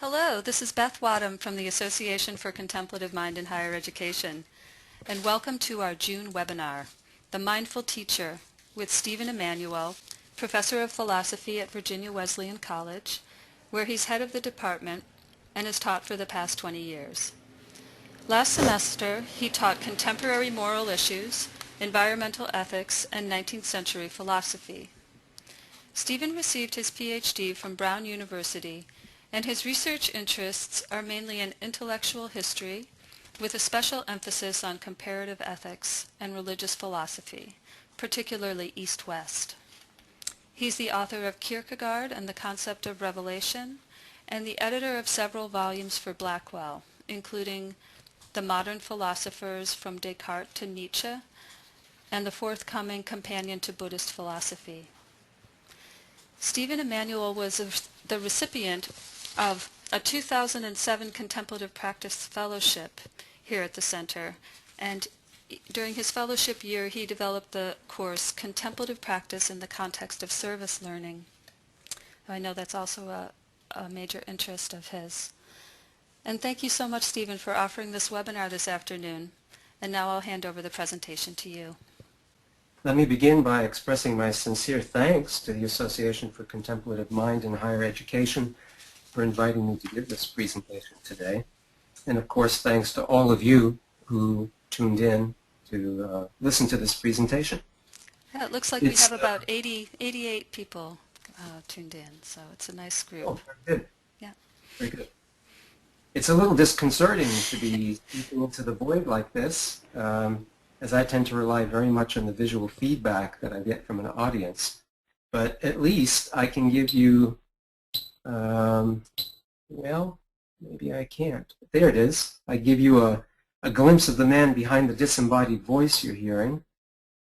Hello, this is Beth Wadham from the Association for Contemplative Mind in Higher Education, and welcome to our June webinar, The Mindful Teacher, with Stephen Emmanuel, Professor of Philosophy at Virginia Wesleyan College, where he's head of the department and has taught for the past 20 years. Last semester, he taught contemporary moral issues, environmental ethics, and 19th century philosophy. Stephen received his PhD from Brown University, and his research interests are mainly in intellectual history, with a special emphasis on comparative ethics and religious philosophy, particularly East-West. He's the author of Kierkegaard and the Concept of Revelation, and the editor of several volumes for Blackwell, including The Modern Philosophers from Descartes to Nietzsche, and the forthcoming Companion to Buddhist Philosophy. Stephen Emmanuel was the recipient of a 2007 Contemplative Practice Fellowship here at the Center, and during his fellowship year he developed the course Contemplative Practice in the Context of Service Learning. I know that's also a major interest of his. And thank you so much, Stephen, for offering this webinar this afternoon. And now I'll hand over the presentation to you. Let me begin by expressing my sincere thanks to the Association for Contemplative Mind in Higher Education for inviting me to give this presentation today. And of course, thanks to all of you who tuned in to listen to this presentation. Yeah, it looks like we have about 88 people tuned in, so it's a nice group. Oh, very good. Yeah. Very good. It's a little disconcerting to be speaking into the void like this, as I tend to rely very much on the visual feedback that I get from an audience. But at least I can give you, well, maybe I can't. There it is. I give you a glimpse of the man behind the disembodied voice you're hearing.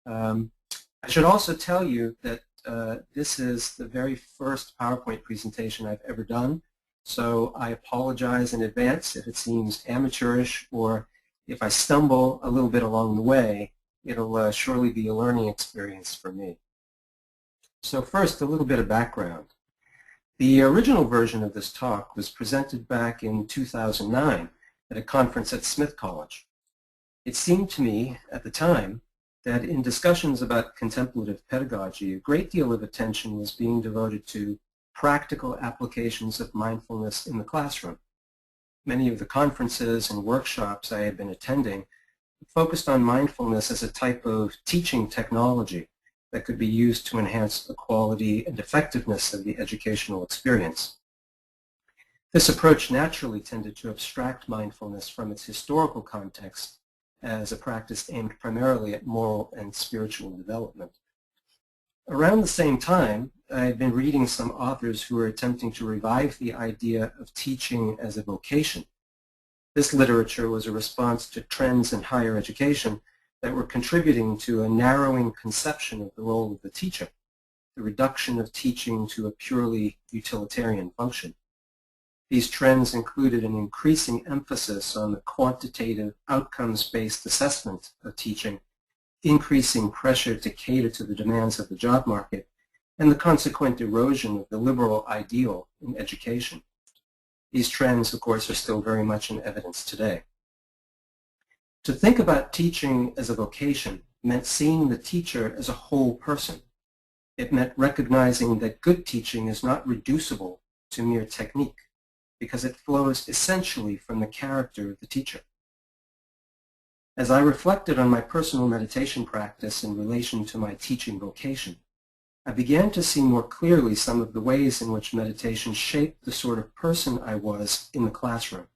I should also tell you that this is the very first PowerPoint presentation I've ever done, so I apologize in advance if it seems amateurish, or if I stumble a little bit along the way. It'll surely be a learning experience for me. So first, a little bit of background. The original version of this talk was presented back in 2009 at a conference at Smith College. It seemed to me at the time that in discussions about contemplative pedagogy, a great deal of attention was being devoted to practical applications of mindfulness in the classroom. Many of the conferences and workshops I had been attending focused on mindfulness as a type of teaching technology that could be used to enhance the quality and effectiveness of the educational experience. This approach naturally tended to abstract mindfulness from its historical context as a practice aimed primarily at moral and spiritual development. Around the same time, I had been reading some authors who were attempting to revive the idea of teaching as a vocation. This literature was a response to trends in higher education that were contributing to a narrowing conception of the role of the teacher, the reduction of teaching to a purely utilitarian function. These trends included an increasing emphasis on the quantitative, outcomes-based assessment of teaching, increasing pressure to cater to the demands of the job market, and the consequent erosion of the liberal ideal in education. These trends, of course, are still very much in evidence today. To think about teaching as a vocation meant seeing the teacher as a whole person. It meant recognizing that good teaching is not reducible to mere technique, because it flows essentially from the character of the teacher. As I reflected on my personal meditation practice in relation to my teaching vocation, I began to see more clearly some of the ways in which meditation shaped the sort of person I was in the classroom.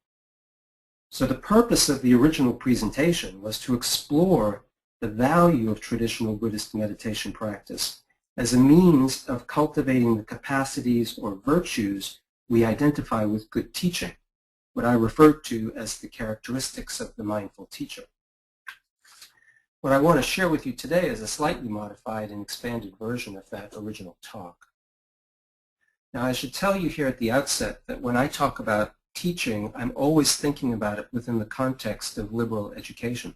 So the purpose of the original presentation was to explore the value of traditional Buddhist meditation practice as a means of cultivating the capacities or virtues we identify with good teaching, what I referred to as the characteristics of the mindful teacher. What I want to share with you today is a slightly modified and expanded version of that original talk. Now, I should tell you here at the outset that when I talk about teaching, I'm always thinking about it within the context of liberal education,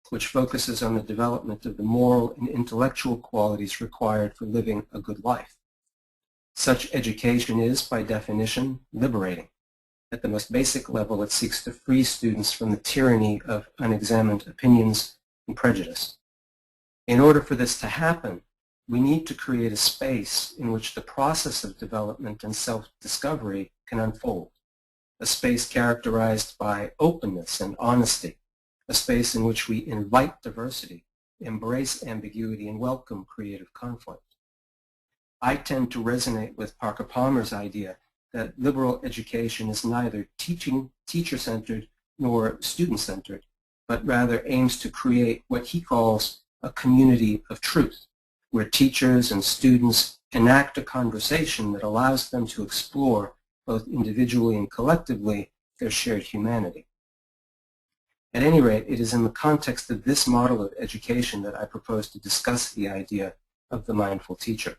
which focuses on the development of the moral and intellectual qualities required for living a good life. Such education is, by definition, liberating. At the most basic level, it seeks to free students from the tyranny of unexamined opinions and prejudice. In order for this to happen, we need to create a space in which the process of development and self-discovery can unfold, a space characterized by openness and honesty, a space in which we invite diversity, embrace ambiguity, and welcome creative conflict. I tend to resonate with Parker Palmer's idea that liberal education is neither teacher-centered nor student-centered, but rather aims to create what he calls a community of truth, where teachers and students enact a conversation that allows them to explore, both individually and collectively, their shared humanity. At any rate, it is in the context of this model of education that I propose to discuss the idea of the mindful teacher.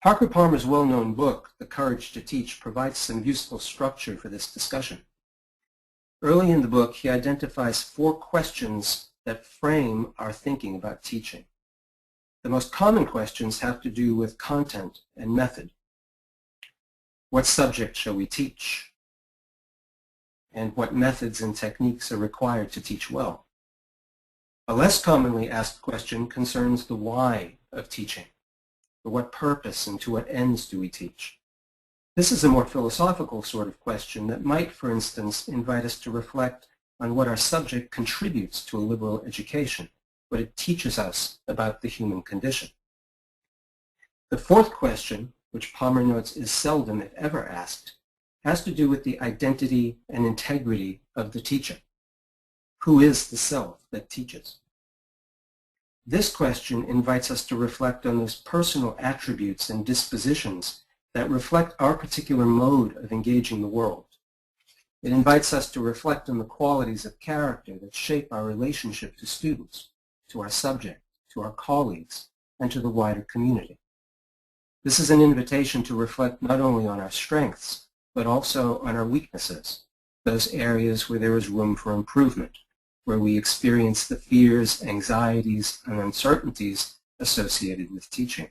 Parker Palmer's well-known book, The Courage to Teach, provides some useful structure for this discussion. Early in the book, he identifies 4 questions that frame our thinking about teaching. The most common questions have to do with content and method. What subject shall we teach? And what methods and techniques are required to teach well? A less commonly asked question concerns the why of teaching. For what purpose and to what ends do we teach? This is a more philosophical sort of question that might, for instance, invite us to reflect on what our subject contributes to a liberal education, what it teaches us about the human condition. The 4th question, which Palmer notes is seldom, if ever, asked, has to do with the identity and integrity of the teacher. Who is the self that teaches? This question invites us to reflect on those personal attributes and dispositions that reflect our particular mode of engaging the world. It invites us to reflect on the qualities of character that shape our relationship to students, to our subject, to our colleagues, and to the wider community. This is an invitation to reflect not only on our strengths, but also on our weaknesses, those areas where there is room for improvement, where we experience the fears, anxieties, and uncertainties associated with teaching.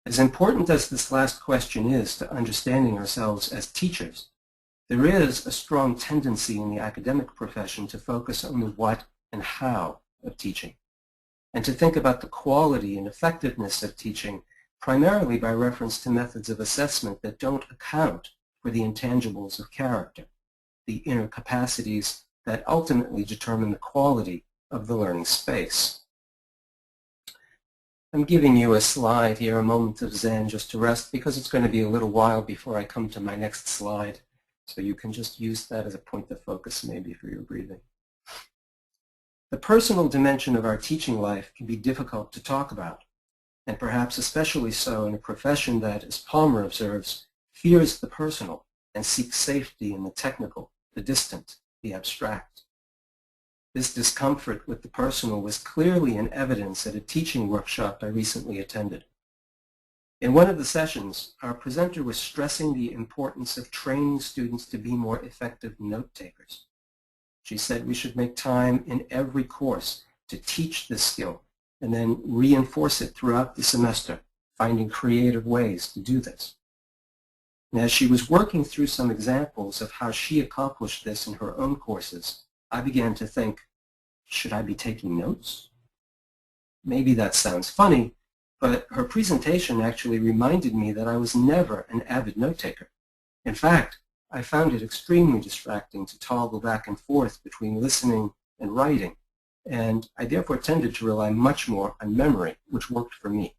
As important as this last question is to understanding ourselves as teachers, there is a strong tendency in the academic profession to focus on the what and how of teaching, and to think about the quality and effectiveness of teaching primarily by reference to methods of assessment that don't account for the intangibles of character, the inner capacities that ultimately determine the quality of the learning space. I'm giving you a slide here, a moment of Zen, just to rest, because it's going to be a little while before I come to my next slide, so you can just use that as a point of focus maybe for your breathing. The personal dimension of our teaching life can be difficult to talk about, and perhaps especially so in a profession that, as Palmer observes, fears the personal and seeks safety in the technical, the distant, the abstract. This discomfort with the personal was clearly in evidence at a teaching workshop I recently attended. In one of the sessions, our presenter was stressing the importance of training students to be more effective note-takers. She said we should make time in every course to teach this skill and then reinforce it throughout the semester, finding creative ways to do this. And as she was working through some examples of how she accomplished this in her own courses, I began to think, should I be taking notes? Maybe that sounds funny, but her presentation actually reminded me that I was never an avid note-taker. In fact, I found it extremely distracting to toggle back and forth between listening and writing, and I therefore tended to rely much more on memory, which worked for me.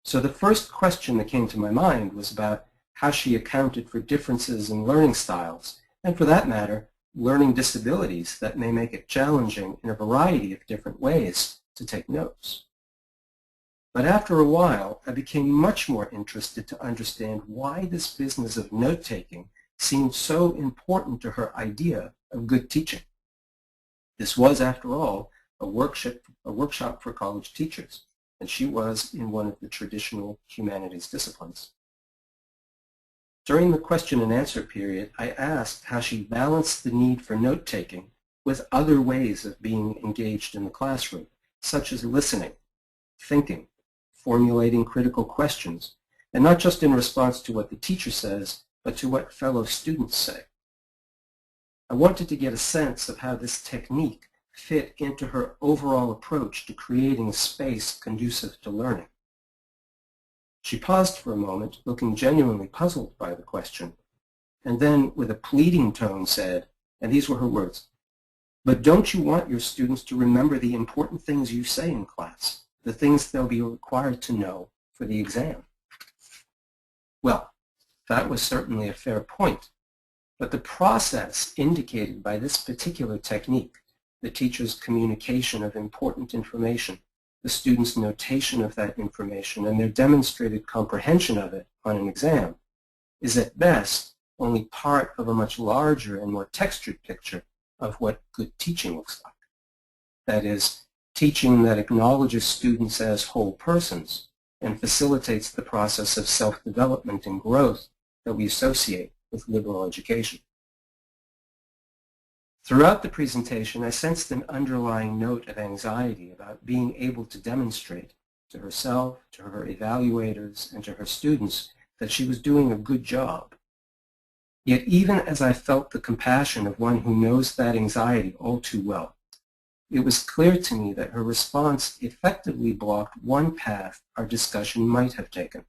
So the first question that came to my mind was about how she accounted for differences in learning styles, and for that matter, learning disabilities that may make it challenging in a variety of different ways to take notes. But after a while, I became much more interested to understand why this business of note-taking seemed so important to her idea of good teaching. This was, after all, a workshop for college teachers, and she was in one of the traditional humanities disciplines. During the question and answer period, I asked how she balanced the need for note-taking with other ways of being engaged in the classroom, such as listening, thinking, formulating critical questions, and not just in response to what the teacher says, but to what fellow students say. I wanted to get a sense of how this technique fit into her overall approach to creating a space conducive to learning. She paused for a moment, looking genuinely puzzled by the question, and then with a pleading tone said, and these were her words, "But don't you want your students to remember the important things you say in class, the things they'll be required to know for the exam?" Well, that was certainly a fair point, but the process indicated by this particular technique, the teacher's communication of important information, the student's notation of that information, and their demonstrated comprehension of it on an exam, is at best only part of a much larger and more textured picture of what good teaching looks like. That is, teaching that acknowledges students as whole persons and facilitates the process of self-development and growth that we associate with liberal education. Throughout the presentation, I sensed an underlying note of anxiety about being able to demonstrate to herself, to her evaluators, and to her students that she was doing a good job. Yet even as I felt the compassion of one who knows that anxiety all too well, it was clear to me that her response effectively blocked one path our discussion might have taken,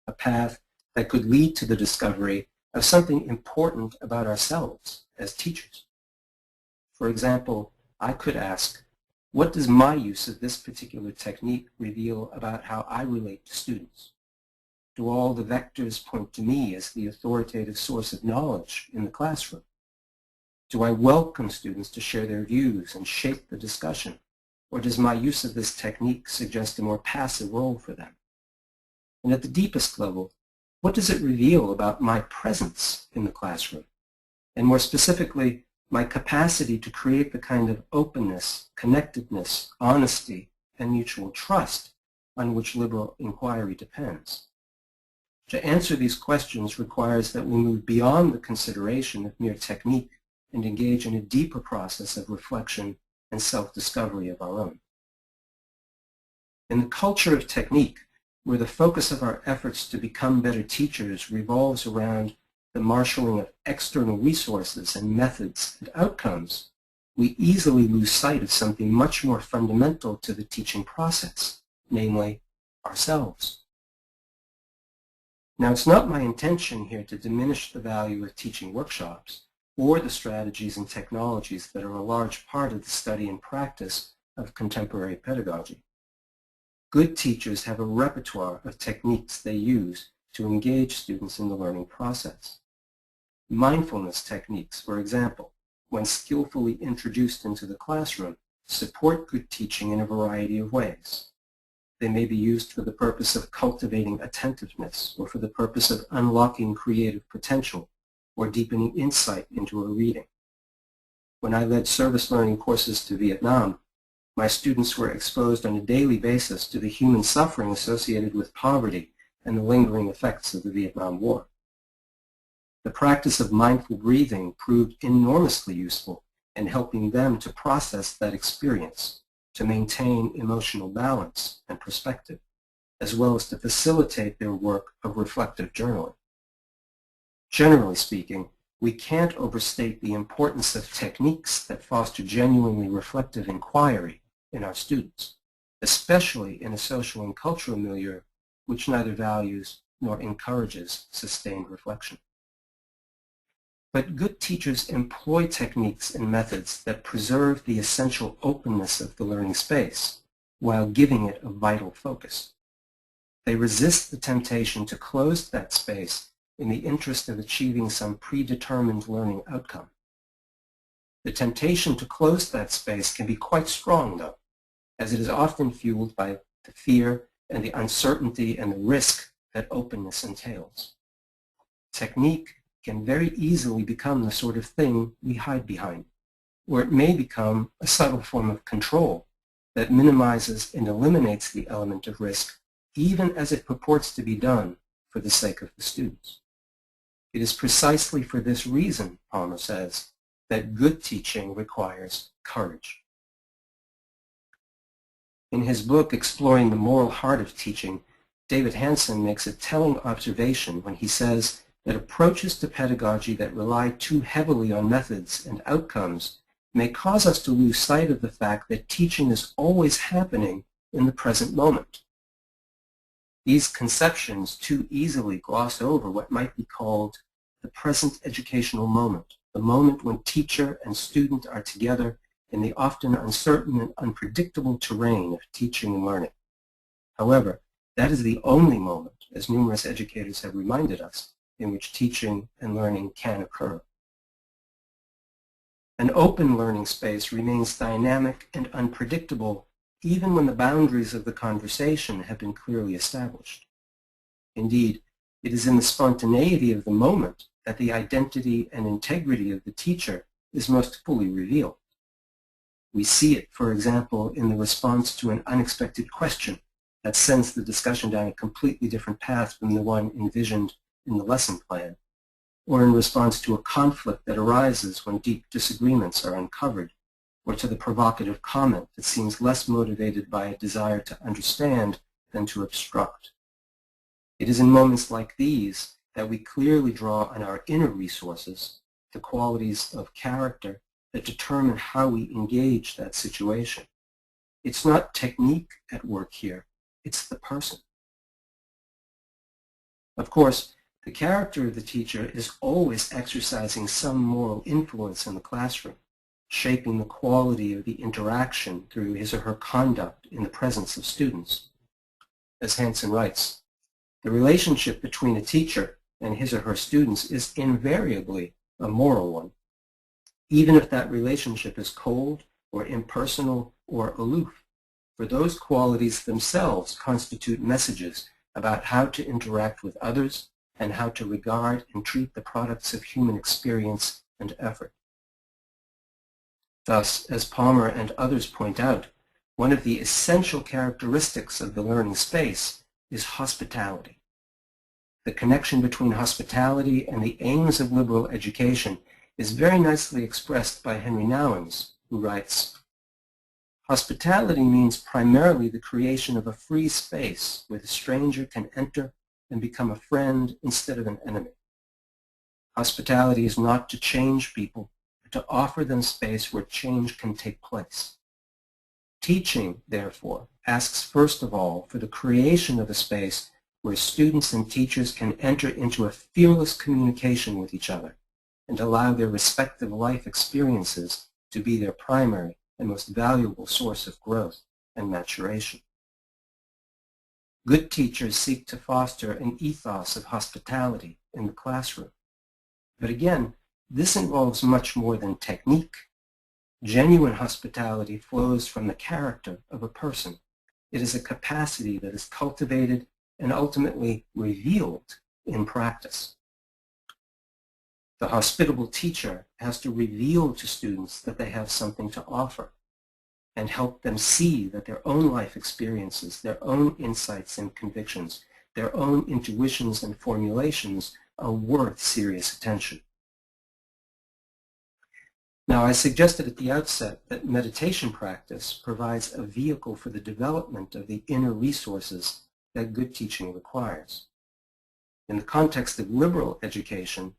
a path that could lead to the discovery of something important about ourselves as teachers. For example, I could ask, what does my use of this particular technique reveal about how I relate to students? Do all the vectors point to me as the authoritative source of knowledge in the classroom? Do I welcome students to share their views and shape the discussion? Or does my use of this technique suggest a more passive role for them? And at the deepest level, what does it reveal about my presence in the classroom? And more specifically, my capacity to create the kind of openness, connectedness, honesty, and mutual trust on which liberal inquiry depends. To answer these questions requires that we move beyond the consideration of mere technique and engage in a deeper process of reflection and self-discovery of our own. In the culture of technique, where the focus of our efforts to become better teachers revolves around the marshaling of external resources and methods and outcomes, we easily lose sight of something much more fundamental to the teaching process, namely ourselves. Now, it's not my intention here to diminish the value of teaching workshops or the strategies and technologies that are a large part of the study and practice of contemporary pedagogy. Good teachers have a repertoire of techniques they use to engage students in the learning process. Mindfulness techniques, for example, when skillfully introduced into the classroom, support good teaching in a variety of ways. They may be used for the purpose of cultivating attentiveness or for the purpose of unlocking creative potential or deepening insight into a reading. When I led service learning courses to Vietnam, my students were exposed on a daily basis to the human suffering associated with poverty and the lingering effects of the Vietnam War. The practice of mindful breathing proved enormously useful in helping them to process that experience, to maintain emotional balance and perspective, as well as to facilitate their work of reflective journaling. Generally speaking, we can't overstate the importance of techniques that foster genuinely reflective inquiry in our students, especially in a social and cultural milieu which neither values nor encourages sustained reflection. But good teachers employ techniques and methods that preserve the essential openness of the learning space while giving it a vital focus. They resist the temptation to close that space in the interest of achieving some predetermined learning outcome. The temptation to close that space can be quite strong, though, as it is often fueled by the fear and the uncertainty and the risk that openness entails. Technique can very easily become the sort of thing we hide behind, or it may become a subtle form of control that minimizes and eliminates the element of risk, even as it purports to be done for the sake of the students. It is precisely for this reason, Palmer says, that good teaching requires courage. In his book, Exploring the Moral Heart of Teaching, David Hansen makes a telling observation when he says that approaches to pedagogy that rely too heavily on methods and outcomes may cause us to lose sight of the fact that teaching is always happening in the present moment. These conceptions too easily gloss over what might be called the present educational moment, the moment when teacher and student are together in the often uncertain and unpredictable terrain of teaching and learning. However, that is the only moment, as numerous educators have reminded us, in which teaching and learning can occur. An open learning space remains dynamic and unpredictable even when the boundaries of the conversation have been clearly established. Indeed, it is in the spontaneity of the moment that the identity and integrity of the teacher is most fully revealed. We see it, for example, in the response to an unexpected question that sends the discussion down a completely different path from the one envisioned in the lesson plan, or in response to a conflict that arises when deep disagreements are uncovered, or to the provocative comment that seems less motivated by a desire to understand than to obstruct. It is in moments like these that we clearly draw on our inner resources, the qualities of character that determine how we engage that situation. It's not technique at work here, it's the person. Of course, the character of the teacher is always exercising some moral influence in the classroom, shaping the quality of the interaction through his or her conduct in the presence of students. As Hansen writes, the relationship between a teacher and his or her students is invariably a moral one, even if that relationship is cold or impersonal or aloof, for those qualities themselves constitute messages about how to interact with others and how to regard and treat the products of human experience and effort. Thus, as Palmer and others point out, one of the essential characteristics of the learning space is hospitality. The connection between hospitality and the aims of liberal education is very nicely expressed by Henry Nouwens, who writes, "Hospitality means primarily the creation of a free space where the stranger can enter and become a friend instead of an enemy. Hospitality is not to change people, but to offer them space where change can take place. Teaching, therefore, asks first of all for the creation of a space where students and teachers can enter into a fearless communication with each other and allow their respective life experiences to be their primary and most valuable source of growth and maturation. Good teachers seek to foster an ethos of hospitality in the classroom. But again, this involves much more than technique. Genuine hospitality flows from the character of a person. It is a capacity that is cultivated and ultimately revealed in practice. The hospitable teacher has to reveal to students that they have something to offer and help them see that their own life experiences, their own insights and convictions, their own intuitions and formulations are worth serious attention. Now, I suggested at the outset that meditation practice provides a vehicle for the development of the inner resources that good teaching requires. In the context of liberal education,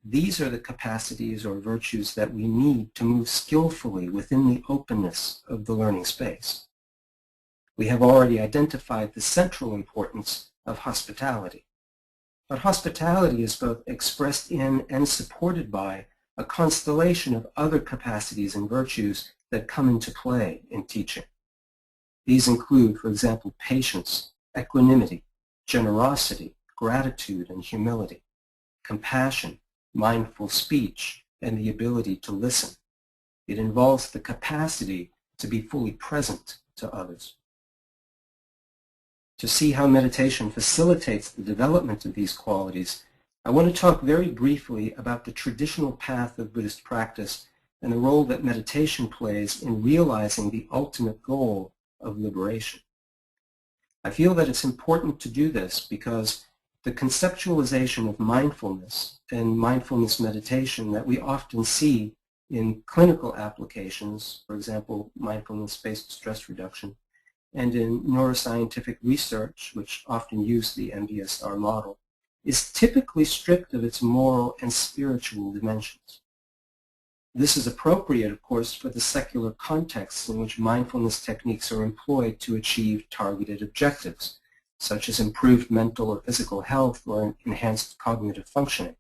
these are the capacities or virtues that we need to move skillfully within the openness of the learning space. We have already identified the central importance of hospitality. But hospitality is both expressed in and supported by a constellation of other capacities and virtues that come into play in teaching. These include, for example, patience, equanimity, generosity, gratitude and humility, compassion, mindful speech, and the ability to listen. It involves the capacity to be fully present to others. To see how meditation facilitates the development of these qualities, I want to talk very briefly about the traditional path of Buddhist practice and the role that meditation plays in realizing the ultimate goal of liberation. I feel that it's important to do this because the conceptualization of mindfulness and mindfulness meditation that we often see in clinical applications, for example, mindfulness-based stress reduction, and in neuroscientific research, which often use the MBSR model, is typically stripped of its moral and spiritual dimensions. This is appropriate, of course, for the secular contexts in which mindfulness techniques are employed to achieve targeted objectives, such as improved mental or physical health or enhanced cognitive functioning.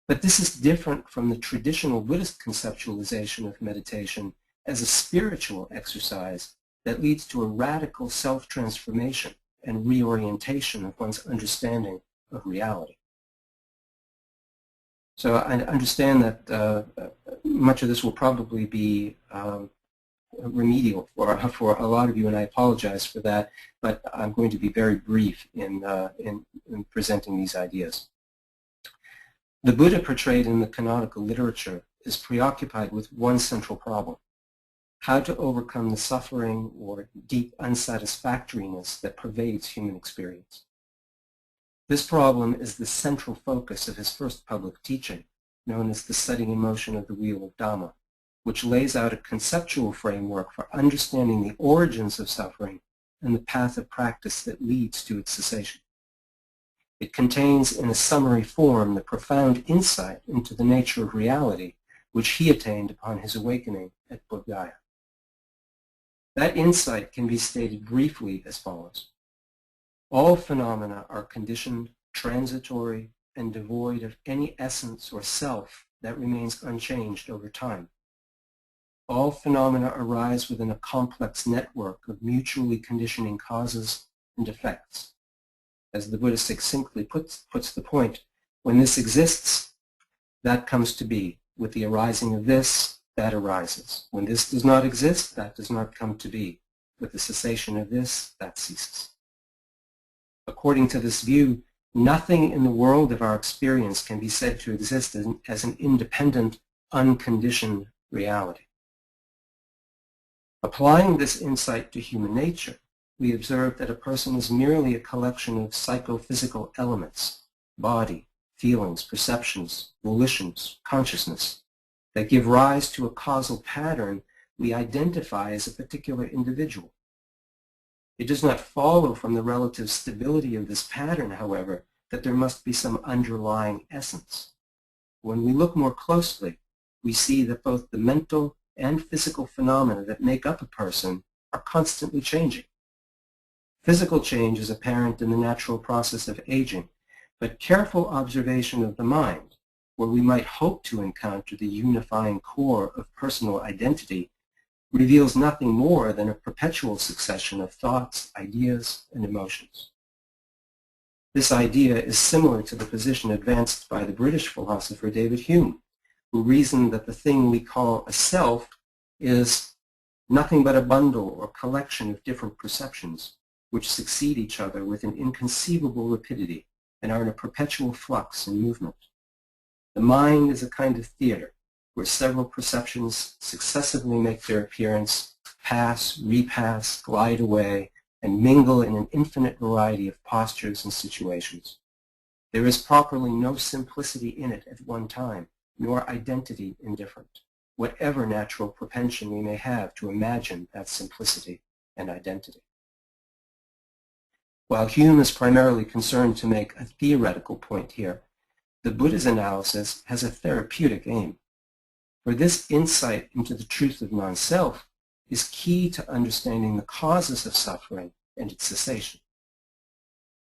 But this is different from the traditional Buddhist conceptualization of meditation as a spiritual exercise that leads to a radical self-transformation and reorientation of one's understanding of reality. So I understand that much of this will probably be remedial for a lot of you, and I apologize for that, but I'm going to be very brief in presenting these ideas. The Buddha portrayed in the canonical literature is preoccupied with one central problem: how to overcome the suffering or deep unsatisfactoriness that pervades human experience. This problem is the central focus of his first public teaching, known as the Setting in Motion of the Wheel of Dhamma, which lays out a conceptual framework for understanding the origins of suffering and the path of practice that leads to its cessation. It contains in a summary form the profound insight into the nature of reality which he attained upon his awakening at Bodh Gaya. That insight can be stated briefly as follows. All phenomena are conditioned, transitory, and devoid of any essence or self that remains unchanged over time. All phenomena arise within a complex network of mutually conditioning causes and effects. As the Buddha succinctly puts the point, when this exists, that comes to be. With the arising of this, that arises. When this does not exist, that does not come to be. With the cessation of this, that ceases. According to this view, nothing in the world of our experience can be said to exist as an independent, unconditioned reality. Applying this insight to human nature, we observe that a person is merely a collection of psychophysical elements, body, feelings, perceptions, volitions, consciousness, that give rise to a causal pattern we identify as a particular individual. It does not follow from the relative stability of this pattern, however, that there must be some underlying essence. When we look more closely, we see that both the mental and physical phenomena that make up a person are constantly changing. Physical change is apparent in the natural process of aging, but careful observation of the mind, where we might hope to encounter the unifying core of personal identity, reveals nothing more than a perpetual succession of thoughts, ideas, and emotions. This idea is similar to the position advanced by the British philosopher David Hume, who reasoned that the thing we call a self is nothing but a bundle or collection of different perceptions which succeed each other with an inconceivable rapidity and are in a perpetual flux and movement. The mind is a kind of theater where several perceptions successively make their appearance, pass, repass, glide away, and mingle in an infinite variety of postures and situations. There is properly no simplicity in it at one time, nor identity indifferent, whatever natural propension we may have to imagine that simplicity and identity. While Hume is primarily concerned to make a theoretical point here, the Buddha's analysis has a therapeutic aim. For this insight into the truth of non-self is key to understanding the causes of suffering and its cessation.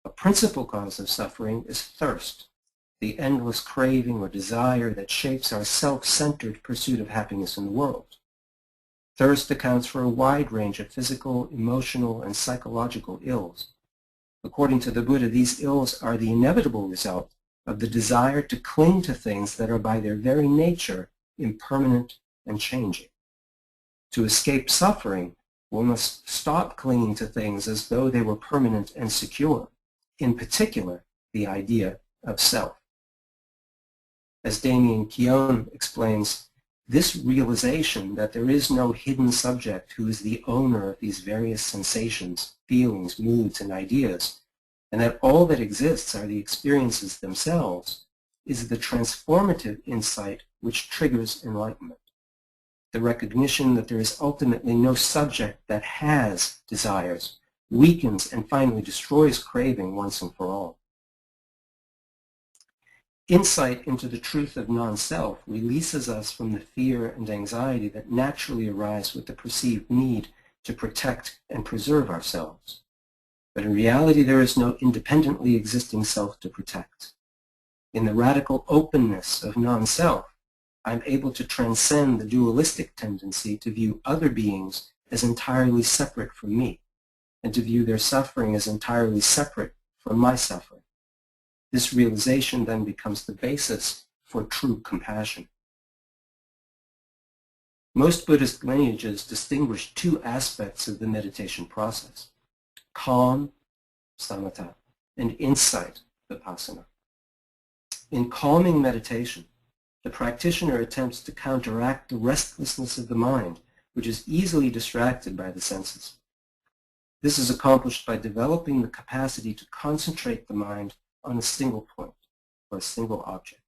A principal cause of suffering is thirst, the endless craving or desire that shapes our self-centered pursuit of happiness in the world. Thirst accounts for a wide range of physical, emotional, and psychological ills. According to the Buddha, these ills are the inevitable result of the desire to cling to things that are by their very nature impermanent and changing. To escape suffering, one must stop clinging to things as though they were permanent and secure, in particular, the idea of self. As Damien Keown explains, this realization that there is no hidden subject who is the owner of these various sensations, feelings, moods, and ideas, and that all that exists are the experiences themselves, is the transformative insight which triggers enlightenment. the recognition that there is ultimately no subject that has desires, weakens and finally destroys craving once and for all. Insight into the truth of non-self releases us from the fear and anxiety that naturally arise with the perceived need to protect and preserve ourselves. But in reality, there is no independently existing self to protect. In the radical openness of non-self, I'm able to transcend the dualistic tendency to view other beings as entirely separate from me, and to view their suffering as entirely separate from my suffering. This realization then becomes the basis for true compassion. Most Buddhist lineages distinguish two aspects of the meditation process: calm, samatha, and insight, vipassana. In calming meditation, the practitioner attempts to counteract the restlessness of the mind, which is easily distracted by the senses. This is accomplished by developing the capacity to concentrate the mind on a single point or a single object.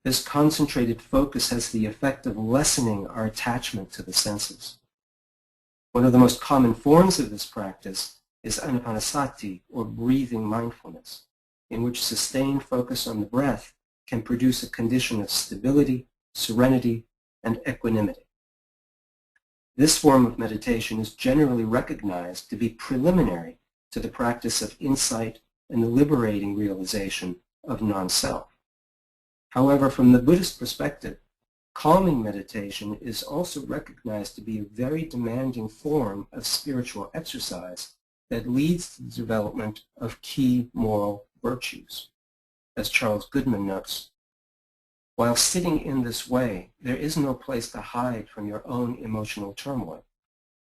This concentrated focus has the effect of lessening our attachment to the senses. One of the most common forms of this practice is anapanasati, or breathing mindfulness, in which sustained focus on the breath can produce a condition of stability, serenity, and equanimity. This form of meditation is generally recognized to be preliminary to the practice of insight and the liberating realization of non-self. However, from the Buddhist perspective, calming meditation is also recognized to be a very demanding form of spiritual exercise that leads to the development of key moral virtues. As Charles Goodman notes, while sitting in this way, there is no place to hide from your own emotional turmoil.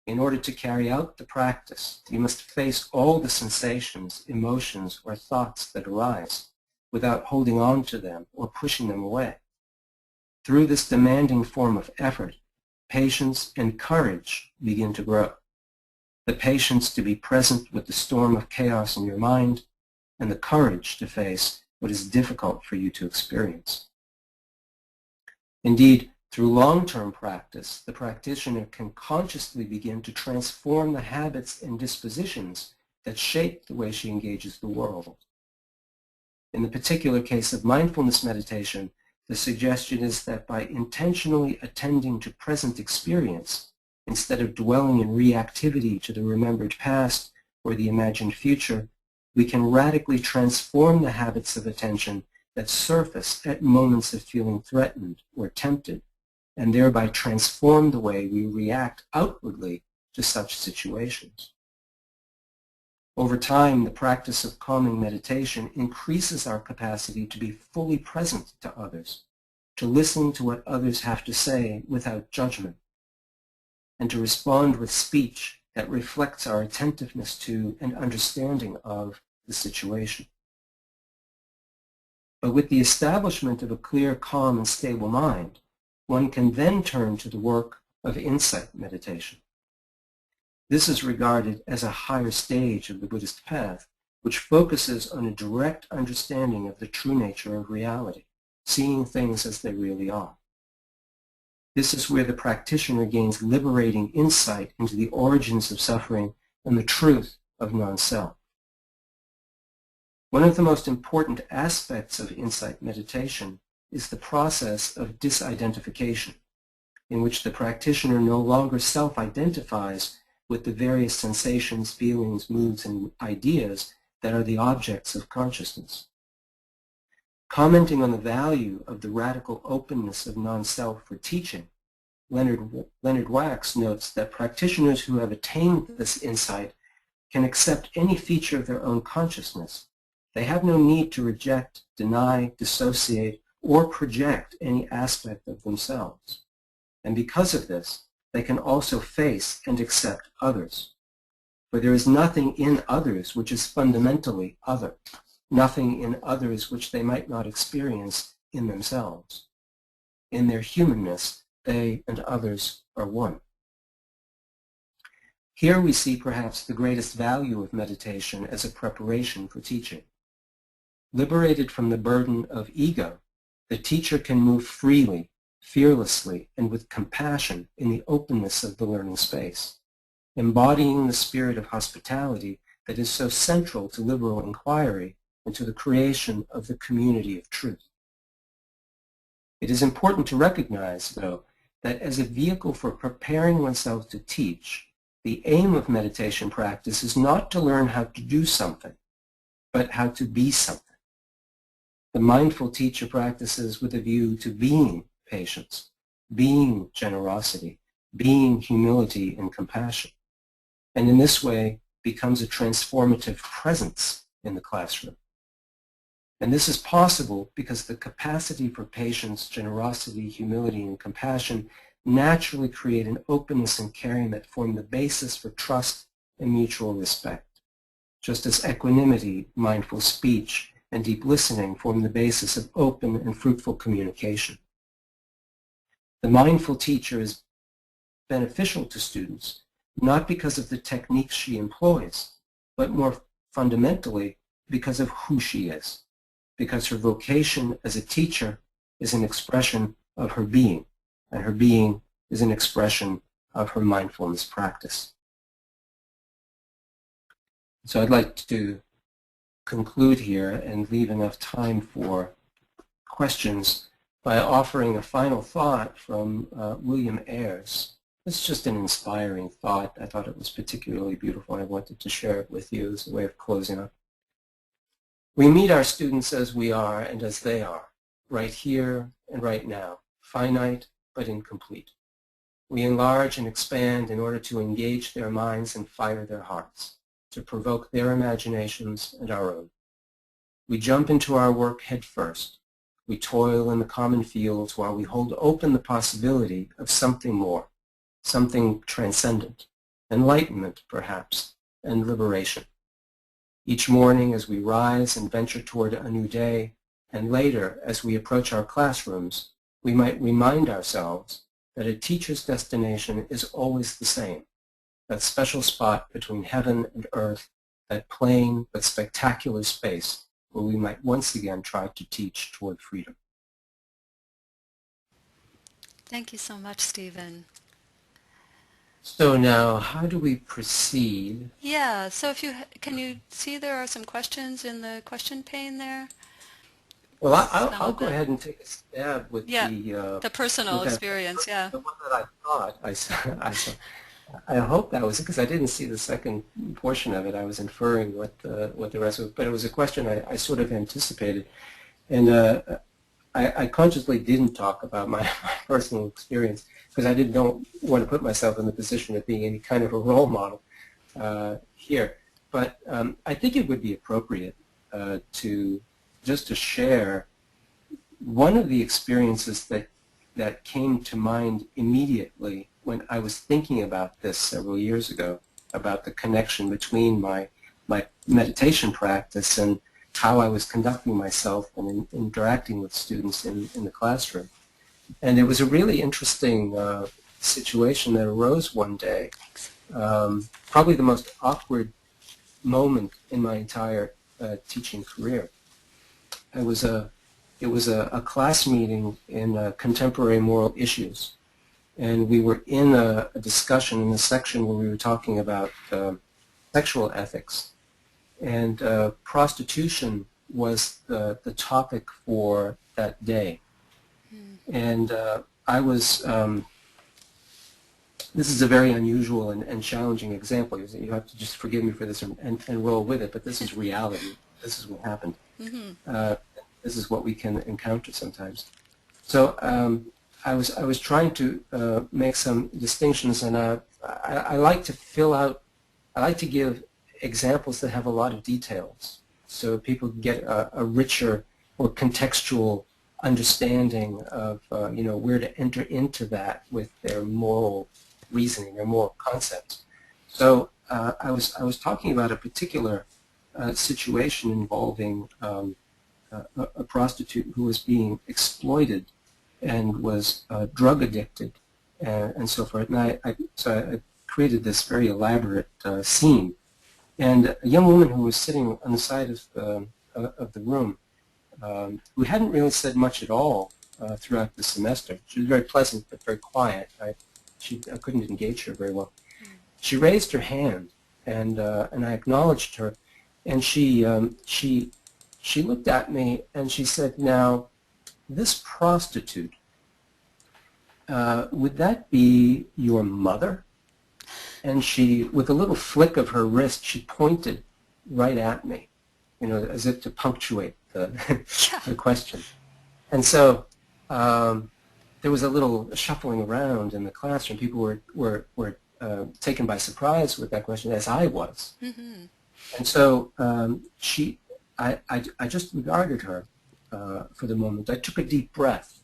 In order to carry out the practice, you must face all the sensations, emotions, or thoughts that arise without holding on to them or pushing them away. Through this demanding form of effort, patience and courage begin to grow. The patience to be present with the storm of chaos in your mind, and the courage to face what is difficult for you to experience. Indeed, through long-term practice, the practitioner can consciously begin to transform the habits and dispositions that shape the way she engages the world. In the particular case of mindfulness meditation, the suggestion is that by intentionally attending to present experience, instead of dwelling in reactivity to the remembered past or the imagined future, we can radically transform the habits of attention that surface at moments of feeling threatened or tempted, and thereby transform the way we react outwardly to such situations. Over time, the practice of calming meditation increases our capacity to be fully present to others, to listen to what others have to say without judgment, and to respond with speech that reflects our attentiveness to and understanding of the situation. But with the establishment of a clear, calm, and stable mind, one can then turn to the work of insight meditation. This is regarded as a higher stage of the Buddhist path, which focuses on a direct understanding of the true nature of reality, seeing things as they really are. This is where the practitioner gains liberating insight into the origins of suffering and the truth of non-self. One of the most important aspects of insight meditation is the process of disidentification, in which the practitioner no longer self-identifies with the various sensations, feelings, moods, and ideas that are the objects of consciousness. Commenting on the value of the radical openness of non-self for teaching, Leonard Wax notes that practitioners who have attained this insight can accept any feature of their own consciousness. They have no need to reject, deny, dissociate, or project any aspect of themselves. And because of this, they can also face and accept others. For there is nothing in others which is fundamentally other, nothing in others which they might not experience in themselves. In their humanness, they and others are one. Here we see perhaps the greatest value of meditation as a preparation for teaching. Liberated from the burden of ego, the teacher can move freely fearlessly and with compassion in the openness of the learning space, embodying the spirit of hospitality that is so central to liberal inquiry and to the creation of the community of truth. It is important to recognize, though, that as a vehicle for preparing oneself to teach, the aim of meditation practice is not to learn how to do something, but how to be something. The mindful teacher practices with a view to being patience, being generosity, being humility and compassion, and in this way becomes a transformative presence in the classroom. And this is possible because the capacity for patience, generosity, humility, and compassion naturally create an openness and caring that form the basis for trust and mutual respect, just as equanimity, mindful speech, and deep listening form the basis of open and fruitful communication. The mindful teacher is beneficial to students, not because of the techniques she employs, but more fundamentally because of who she is, because her vocation as a teacher is an expression of her being, and her being is an expression of her mindfulness practice. So I'd like to conclude here and leave enough time for questions by offering a final thought from William Ayres. It's just an inspiring thought. I thought it was particularly beautiful, and I wanted to share it with you as a way of closing up. We meet our students as we are and as they are, right here and right now, finite but incomplete. We enlarge and expand in order to engage their minds and fire their hearts, to provoke their imaginations and our own. We jump into our work head first. We toil in the common fields while we hold open the possibility of something more, something transcendent, enlightenment perhaps, and liberation. Each morning as we rise and venture toward a new day, and later as we approach our classrooms, we might remind ourselves that a teacher's destination is always the same, that special spot between heaven and earth, that plain but spectacular space where we might once again try to teach toward freedom. Thank you so much, Stephen. So now, how do we proceed? Yeah, so if can you see there are some questions in the question pane there? Well, I'll go ahead and take a stab with the personal experience, yeah. The one that I thought I saw. I hope that was it, because I didn't see the second portion of it. I was inferring what the rest was, but it was a question I sort of anticipated, and I consciously didn't talk about my personal experience because I don't want to put myself in the position of being any kind of a role model here. But I think it would be appropriate to share one of the experiences that came to mind immediately when I was thinking about this several years ago, about the connection between my meditation practice and how I was conducting myself and interacting with students in the classroom. And it was a really interesting situation that arose one day, probably the most awkward moment in my entire teaching career. It was a class meeting in contemporary moral issues, and we were in a discussion in a section where we were talking about sexual ethics, and prostitution was the topic for that day. And I was, this is a very unusual and challenging example. You have to just forgive me for this and roll with it, but this is reality. This is what happened. This is what we can encounter sometimes. So I was trying to make some distinctions, and I like to give examples that have a lot of details, so people get a richer or contextual understanding of where to enter into that with their moral reasoning, their moral concepts. So I was talking about a particular situation involving a prostitute who was being exploited and was drug addicted and so forth. And so I created this very elaborate scene. And a young woman who was sitting on the side of the room, who hadn't really said much at all throughout the semester. She was very pleasant but very quiet. I couldn't engage her very well. She raised her hand, and I acknowledged her, and she looked at me and she said, "Now, this prostitute, would that be your mother?" And she, with a little flick of her wrist, she pointed right at me, as if to punctuate the question. And so there was a little shuffling around in the classroom. People were taken by surprise with that question, as I was. Mm-hmm. And so I just regarded her for the moment. I took a deep breath,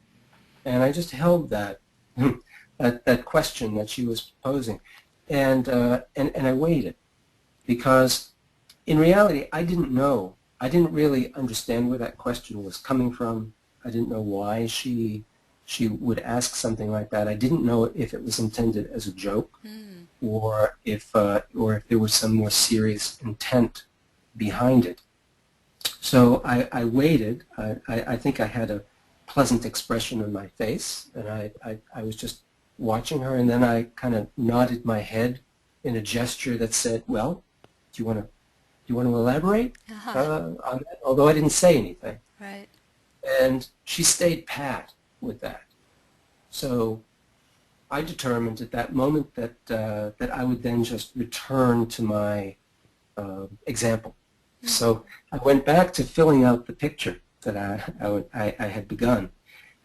and I just held that that question that she was posing, and I waited, because in reality I didn't know. I didn't really understand where that question was coming from. I didn't know why she would ask something like that. I didn't know if it was intended as a joke, or if there was some more serious intent behind it. So I waited. I think I had a pleasant expression on my face, and I was just watching her, and then I kind of nodded my head in a gesture that said, "Well, do you want to elaborate on that?" Although I didn't say anything. Right. And she stayed pat with that. So I determined at that moment that I would then just return to my example. Mm-hmm. So I went back to filling out the picture that I had begun.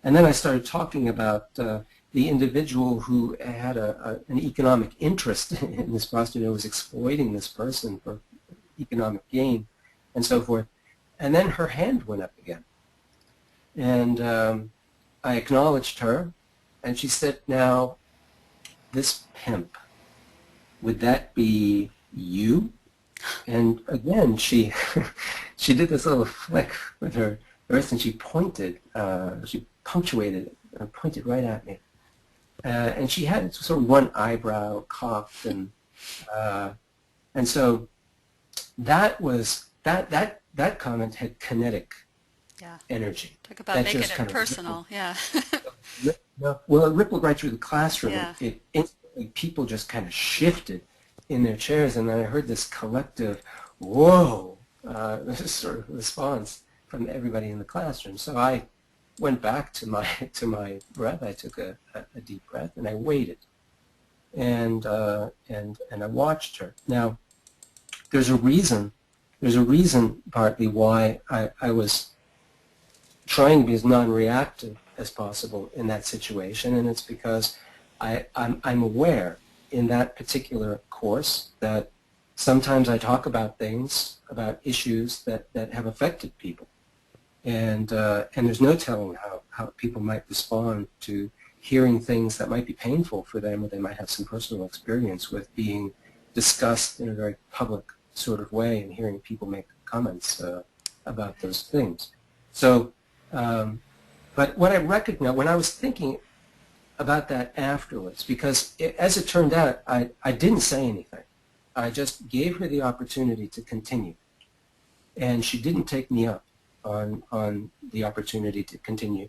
And then I started talking about the individual who had an economic interest in this prostitute, who was exploiting this person for economic gain, and so forth. And then her hand went up again. And I acknowledged her, and she said, "Now, this pimp, would that be you?" And again, she did this little flick with her wrist, and she pointed, she punctuated, pointed right at me. And she had sort of one eyebrow cocked, and so that was that comment had kinetic energy. Talk about making it personal. Yeah. Well, it rippled right through the classroom. Yeah. It instantly, people just kind of shifted in their chairs, and then I heard this collective, "Whoa!" This sort of response from everybody in the classroom. So I went back to my breath. I took a deep breath, and I waited, and I watched her. Now, there's a reason partly why I was trying to be as non-reactive as possible in that situation, and it's because I'm aware in that particular course that sometimes I talk about things, about issues that have affected people, and there's no telling how people might respond to hearing things that might be painful for them, or they might have some personal experience with being discussed in a very public sort of way, and hearing people make comments about those things. So, but what I recognized when I was thinking about that afterwards, because as it turned out, I didn't say anything. I just gave her the opportunity to continue, and she didn't take me up on the opportunity to continue,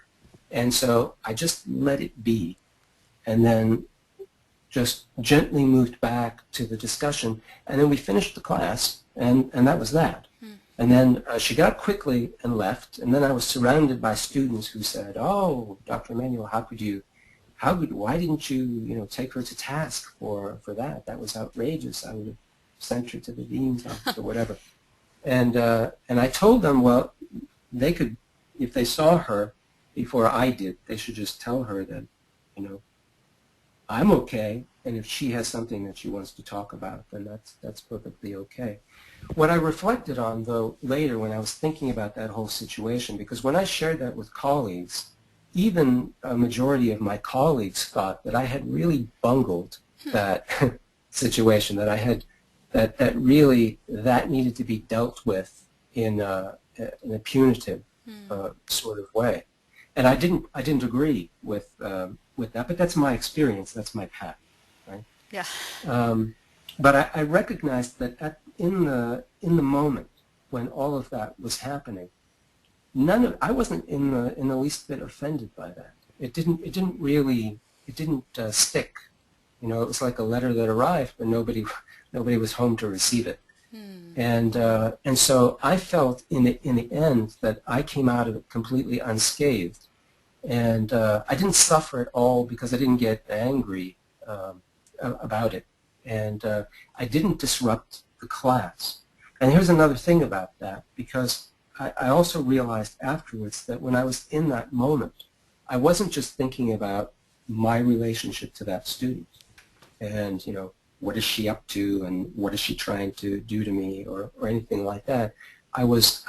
and so I just let it be, and then just gently moved back to the discussion, and then we finished the class, and that was that. And then she got up quickly and left, and then I was surrounded by students who said, "Oh, Dr. Emmanuel, why didn't you, take her to task for that? That was outrageous. I would have sent her to the dean's office," or whatever. And I told them, well, they could, if they saw her before I did, they should just tell her that, I'm okay, and if she has something that she wants to talk about, then that's perfectly okay. What I reflected on, though, later when I was thinking about that whole situation, because when I shared that with colleagues, even a majority of my colleagues thought that I had really bungled that situation, that I had that really that needed to be dealt with in a punitive sort of way, and I didn't agree with that, but that's my experience, that's my path, right? Yeah. But I recognized that in the moment when all of that was happening, I wasn't in the least bit offended by that. It didn't really, it didn't stick. You know, it was like a letter that arrived, but nobody was home to receive it. And so I felt in the end that I came out of it completely unscathed, and I didn't suffer at all because I didn't get angry about it, and I didn't disrupt the class. And here's another thing about that, because I also realized afterwards that when I was in that moment, I wasn't just thinking about my relationship to that student and, you know, what is she up to and what is she trying to do to me, or anything like that. I was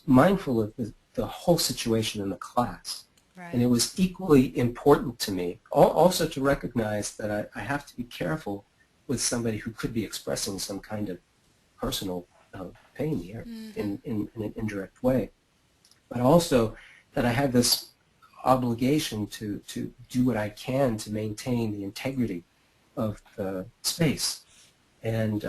mindful of the whole situation in the class. Right. And it was equally important to me also to recognize that I have to be careful with somebody who could be expressing some kind of personal pain here in an indirect way. But also that I have this obligation to do what I can to maintain the integrity of the space. And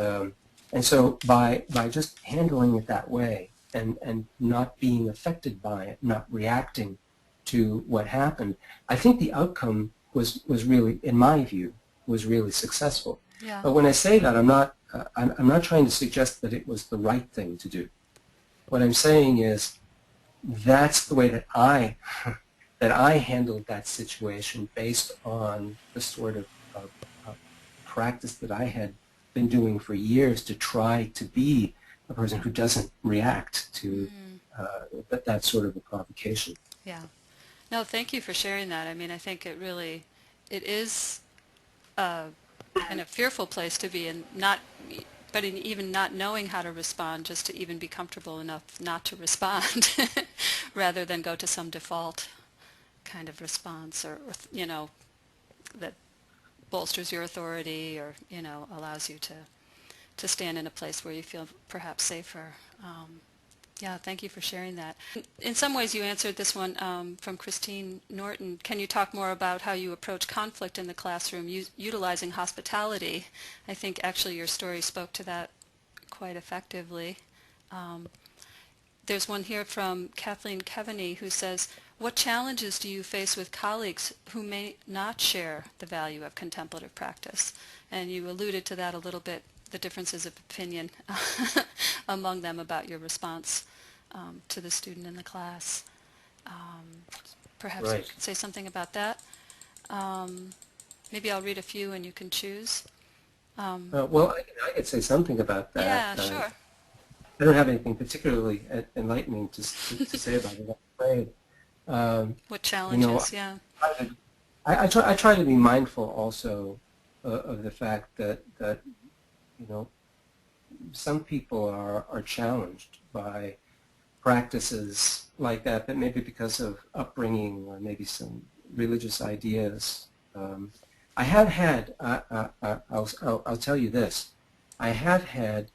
so by just handling it that way and not being affected by it, not reacting to what happened, I think the outcome was really, in my view, was really successful. Yeah. But when I say that, I'm not trying to suggest that it was the right thing to do. What I'm saying is that's the way that I handled that situation based on the sort of practice that I had been doing for years to try to be a person who doesn't react to that sort of a provocation. Yeah. No, thank you for sharing that. I mean, I think it is in a fearful place to be in, but in even not knowing how to respond, just to even be comfortable enough not to respond, rather than go to some default kind of response, or you know, that bolsters your authority, or you know, allows you to stand in a place where you feel perhaps safer. Yeah, thank you for sharing that. In some ways you answered this one from Christine Norton. Can you talk more about how you approach conflict in the classroom utilizing hospitality? I think actually your story spoke to that quite effectively. There's one here from Kathleen Kevaney who says, what challenges do you face with colleagues who may not share the value of contemplative practice? And you alluded to that a little bit, the differences of opinion among them about your response to the student in the class. Perhaps Right. you could say something about that. Maybe I'll read a few and you can choose. Well, I could say something about that. Yeah, sure. I don't have anything particularly enlightening to say about it, I'm afraid. What challenges, yeah. I try to be mindful also of the fact that you know, some people are challenged by practices like that, but maybe because of upbringing or maybe some religious ideas. I have had, I'll tell you this, I have had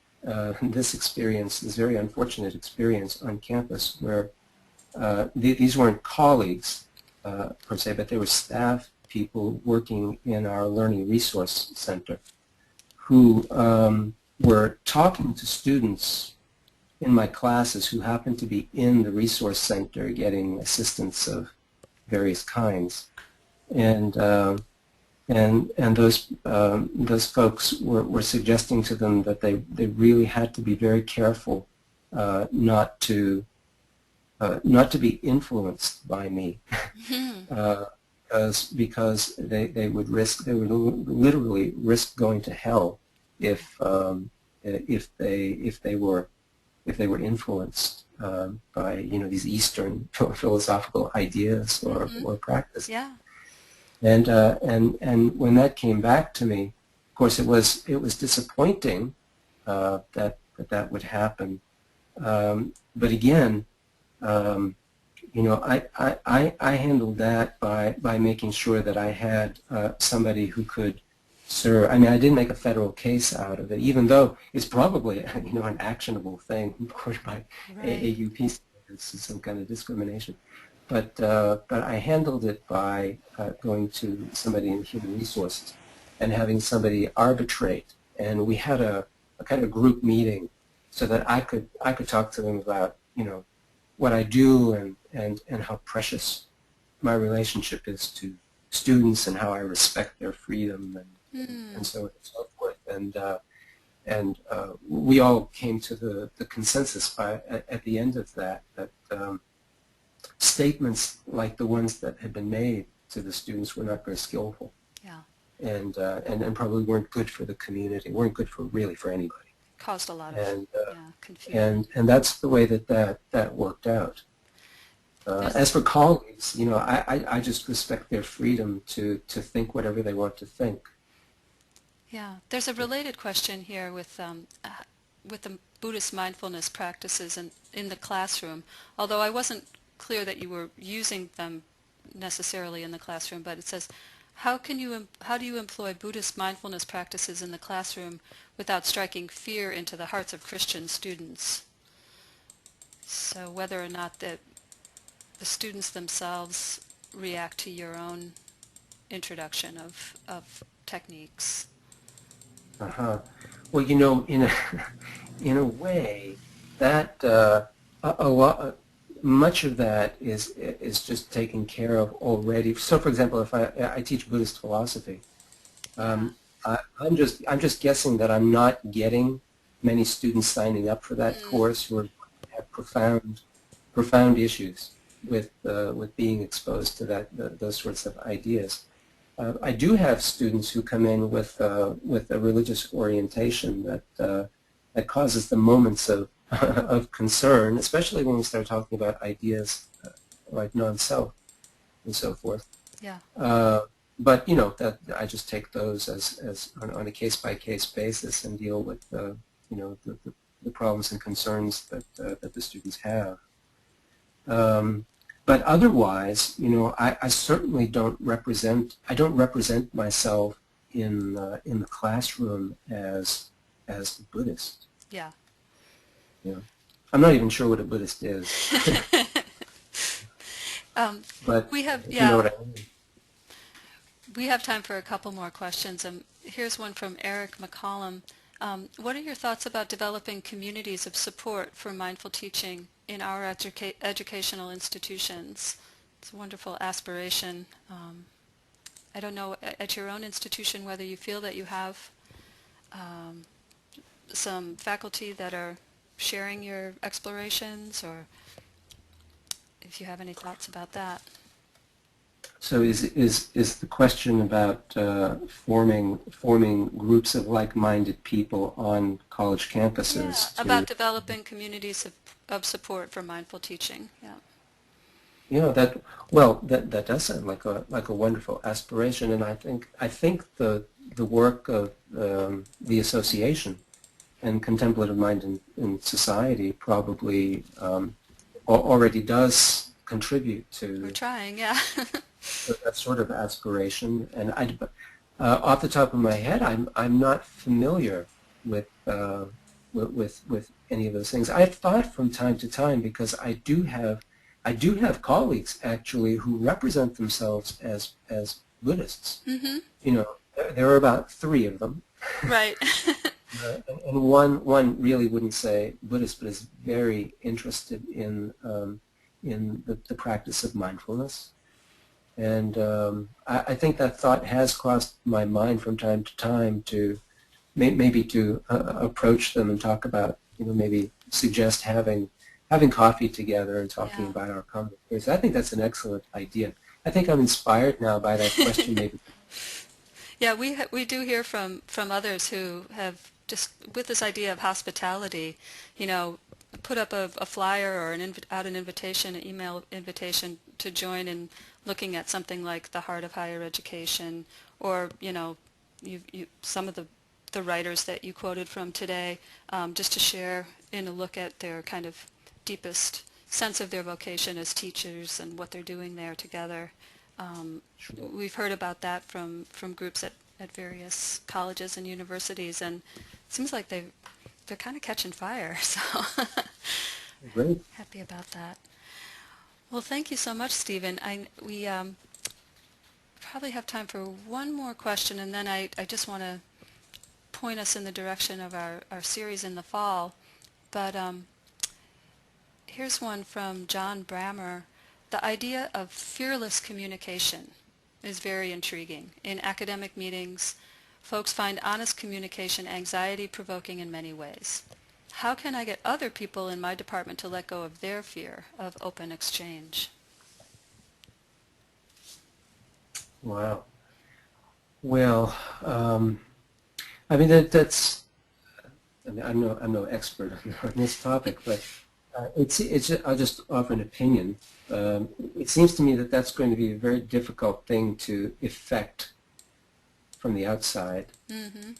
this experience, this very unfortunate experience on campus where these weren't colleagues per se, but they were staff people working in our Learning Resource Center who were talking to students in my classes who happened to be in the resource center getting assistance of various kinds, and those folks were suggesting to them that they really had to be very careful not to be influenced by me, because they would literally risk going to hell if they were influenced by, you know, these Eastern philosophical ideas or practices. Yeah. And when that came back to me, of course, it was disappointing that would happen. But again, you know, I handled that by making sure that I had somebody who could serve. I mean, I didn't make a federal case out of it, even though it's probably, you know, an actionable thing, of course, by AAUP standards, some kind of discrimination. But I handled it by going to somebody in human resources and having somebody arbitrate, and we had a kind of group meeting so that I could talk to them about, you know, what I do and how precious my relationship is to students and how I respect their freedom and so on and so forth. And we all came to the consensus at the end of that statements like the ones that had been made to the students were not very skillful. Yeah. And probably weren't good for the community, weren't good for really for anybody. Caused a lot of And confusion. that's the way that worked out. As for colleagues, I just respect their freedom to think whatever they want to think. Yeah, there's a related question here with the Buddhist mindfulness practices in the classroom. Although I wasn't clear that you were using them necessarily in the classroom, but it says, how do you employ Buddhist mindfulness practices in the classroom without striking fear into the hearts of Christian students? So whether or not the students themselves react to your own introduction of techniques. Uh-huh. Well, in a way, that a lot, much of that is just taken care of already. So, for example, if I teach Buddhist philosophy, I'm just guessing that I'm not getting many students signing up for that course who have profound issues with being exposed to those sorts of ideas. I do have students who come in with a religious orientation that causes them moments of of concern, especially when we start talking about ideas like non-self and so forth. Yeah. But that I just take those as on a case-by-case basis and deal with the problems and concerns that the students have. But otherwise, I certainly don't represent myself in the classroom as a Buddhist. Yeah. I'm not even sure what a Buddhist is. But we have you know what I mean. We have time for a couple more questions. Here's one from Eric McCollum. What are your thoughts about developing communities of support for mindful teaching in our educational institutions? It's a wonderful aspiration. I don't know at your own institution whether you feel that you have some faculty that are sharing your explorations, or if you have any thoughts about that. So is the question about forming groups of like-minded people on college campuses? Yeah, about developing communities of support for mindful teaching. Yeah. That does sound like a wonderful aspiration, and I think the work of the association and Contemplative Mind in Society probably already does contribute to. We're trying, yeah. That sort of aspiration. And off the top of my head, I'm not familiar with any of those things. I've thought from time to time, because I do have colleagues actually who represent themselves as Buddhists. Mm-hmm. There are about 3 of them. Right. And one really wouldn't say Buddhist, but is very interested in the practice of mindfulness. And I think that thought has crossed my mind from time to time to maybe to approach them and talk about, maybe suggest having coffee together and talking about our common experience. I think that's an excellent idea. I think I'm inspired now by that question. Maybe. Yeah, we do hear from others who have just, with this idea of hospitality, put up a flyer or an invitation, an email invitation to join in looking at something like the Heart of Higher Education, or some of the writers that you quoted from today, just to share in a look at their kind of deepest sense of their vocation as teachers and what they're doing there together. Sure. We've heard about that from groups at various colleges and universities, and it seems like they're kind of catching fire. So Great. happy about that. Well, thank you so much, Stephen. We probably have time for one more question, and then I just want to point us in the direction of our series in the fall. But Here's one from John Brammer. The idea of fearless communication is very intriguing. In academic meetings, folks find honest communication anxiety-provoking in many ways. How can I get other people in my department to let go of their fear of open exchange? Wow. Well, I mean that's. I mean, I'm no expert on this topic, but I'll just offer an opinion. It seems to me that that's going to be a very difficult thing to effect from the outside. Mm-hmm.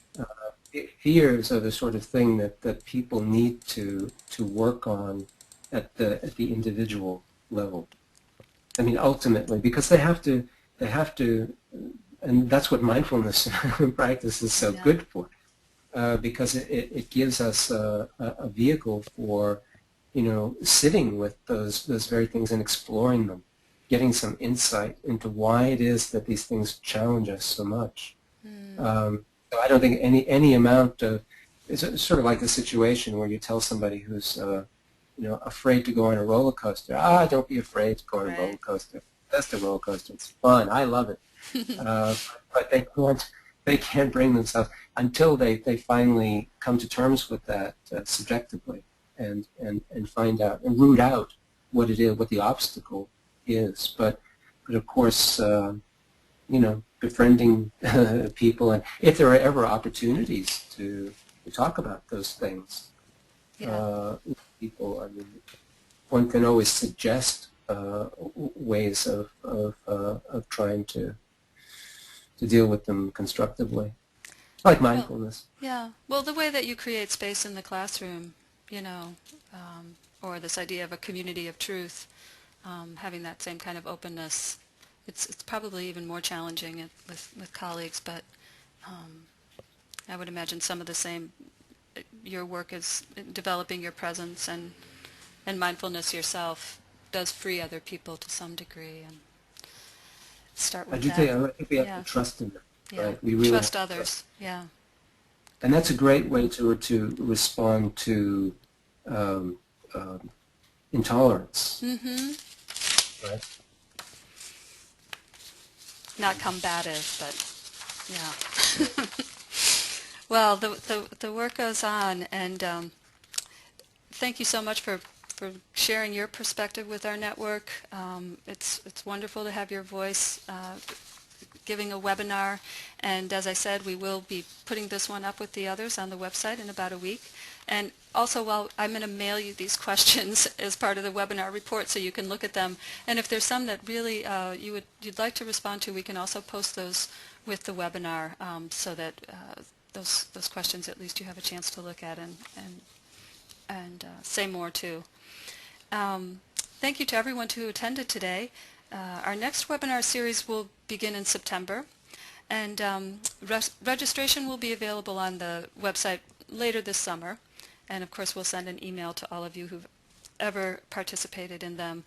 Fears are the sort of thing that people need to work on at the individual level. I mean, ultimately, because they have to, and that's what mindfulness practice is so Yeah. good for. Because it gives us a vehicle for, sitting with those very things and exploring them, getting some insight into why it is that these things challenge us so much. So I don't think any amount of, it's sort of like the situation where you tell somebody who's afraid to go on a roller coaster, don't be afraid to go on a roller coaster. That's the roller coaster. It's fun. I love it. But they can't bring themselves until they finally come to terms with that subjectively and find out and root out what it is, what the obstacle is. But of course, befriending people, and if there are ever opportunities to talk about those things, with people, I mean, one can always suggest ways of trying to deal with them constructively, like mindfulness. Well, the way that you create space in the classroom, or this idea of a community of truth, having that same kind of openness, it's probably even more challenging with colleagues, but I would imagine some of the same. Your work is developing your presence and mindfulness yourself does free other people to some degree, and start I with do that. think we have to trust in them, right? We really Trust have to others. Yeah. and that's a great way to respond to um, intolerance. Mm-hmm. Right? Not combative, but yeah. Well, the work goes on, and thank you so much for sharing your perspective with our network. It's wonderful to have your voice giving a webinar, and as I said, we will be putting this one up with the others on the website in about a week. And also, I'm going to mail you these questions as part of the webinar report so you can look at them. And if there's some that really you'd like to respond to, we can also post those with the webinar so that those questions at least you have a chance to look at and say more to. Thank you to everyone who attended today. Our next webinar series will begin in September, and registration will be available on the website later this summer. And of course, we'll send an email to all of you who've ever participated in them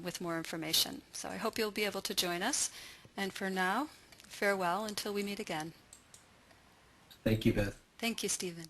with more information. So I hope you'll be able to join us. And for now, farewell until we meet again. Thank you, Beth. Thank you, Stephen.